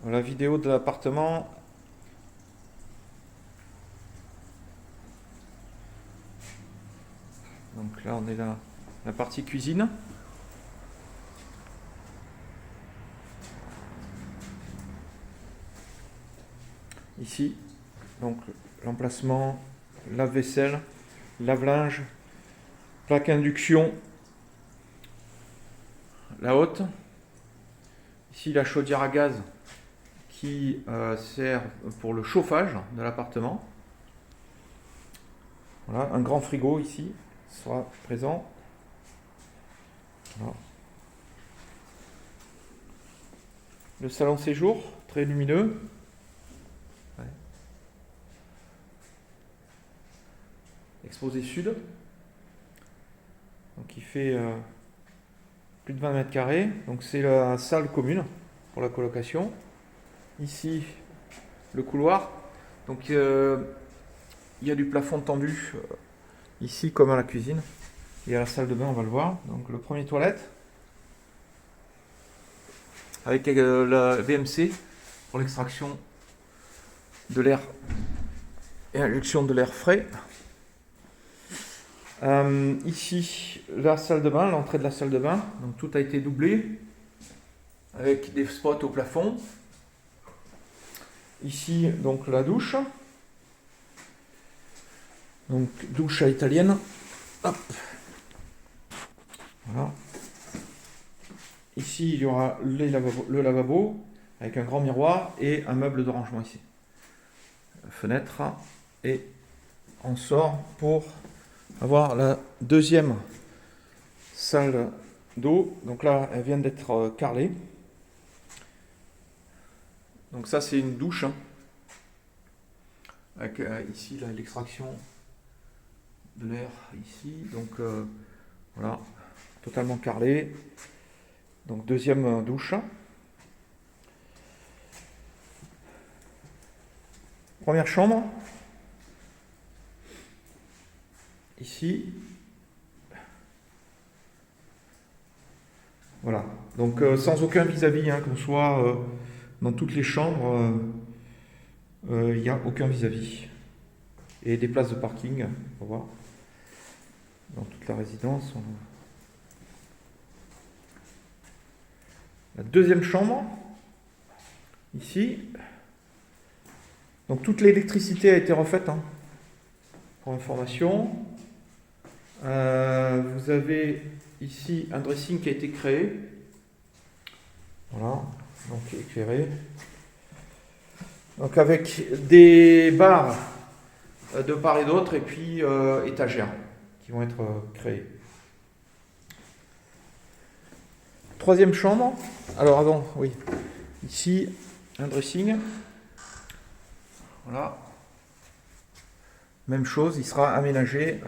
la vidéo de l'appartement. Donc là, on est là, la partie cuisine. Ici, donc l'emplacement, lave-vaisselle, lave-linge, plaque induction, la haute. Ici, la chaudière à gaz qui sert pour le chauffage de l'appartement. Voilà, un grand frigo ici sera présent. Voilà. Le salon séjour, très lumineux. Ouais. Exposé sud. Donc il fait plus de 20 mètres carrés. Donc c'est la salle commune pour la colocation. Ici, le couloir. Donc il y a du plafond tendu ici comme à la cuisine. Et à la salle de bain, on va le voir. Donc le premier toilette. Avec la VMC pour l'extraction de l'air et injection de l'air frais. Ici, la salle de bain, l'entrée de la salle de bain. Donc tout a été doublé avec des spots au plafond. Ici, donc la douche. Donc douche à l'italienne. Hop. Voilà. Ici, il y aura le lavabo avec un grand miroir et un meuble de rangement ici. Fenêtre. Et on sort pour avoir la deuxième salle d'eau. Donc là, elle vient d'être carrelée. Donc ça, c'est une douche. Avec ici l'extraction de l'air ici. Donc voilà, totalement carrelé. Donc deuxième douche. Première chambre. Ici. Voilà. Donc sans aucun vis-à-vis, hein, qu'on soit dans toutes les chambres, il n'y a aucun vis-à-vis. Et des places de parking, on va voir. Dans toute la résidence. La deuxième chambre. Ici. Donc toute l'électricité a été refaite, hein, pour information. Vous avez ici un dressing qui a été créé. Voilà, donc éclairé. Donc avec des barres de part et d'autre et puis étagères qui vont être créées. Troisième chambre. Alors avant, oui. Ici, un dressing. Voilà. Même chose, il sera aménagé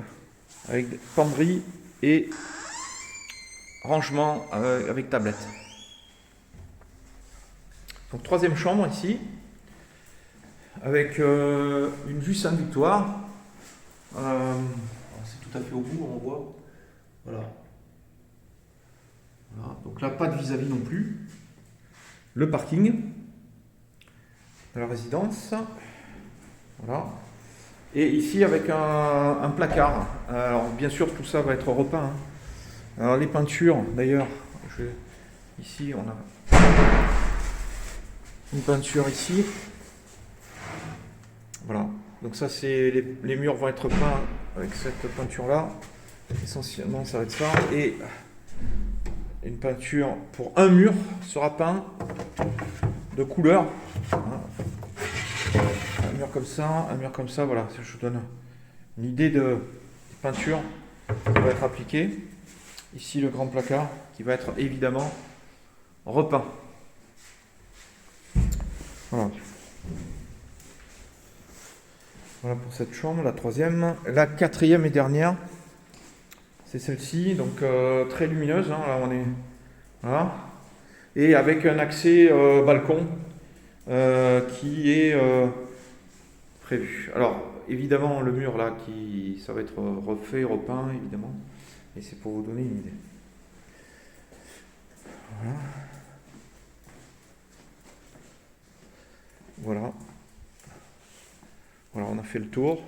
avec penderie et rangement avec tablette. Donc troisième chambre ici, avec une vue Sainte-Victoire. C'est tout à fait au bout, on voit. Voilà. Voilà. Donc là, pas de vis-à-vis non plus. Le parking de la résidence. Voilà. Et ici avec un placard. Alors bien sûr tout ça va être repeint. Hein. Alors les peintures d'ailleurs, ici on a une peinture ici. Voilà. Donc ça c'est les murs vont être peints avec cette peinture là. Essentiellement ça va être ça. Et une peinture pour un mur sera peint de couleur. Voilà. Un mur comme ça, voilà, je vous donne une idée de peinture qui va être appliquée. Ici le grand placard qui va être évidemment repeint. Voilà. Voilà pour cette chambre, la troisième. La quatrième et dernière, c'est celle-ci, donc très lumineuse, hein, là on est... Voilà. Et avec un accès balcon qui est... prévu. Alors, évidemment, le mur là, ça va être refait, repeint, évidemment. Et c'est pour vous donner une idée. Voilà. Voilà. Voilà, on a fait le tour.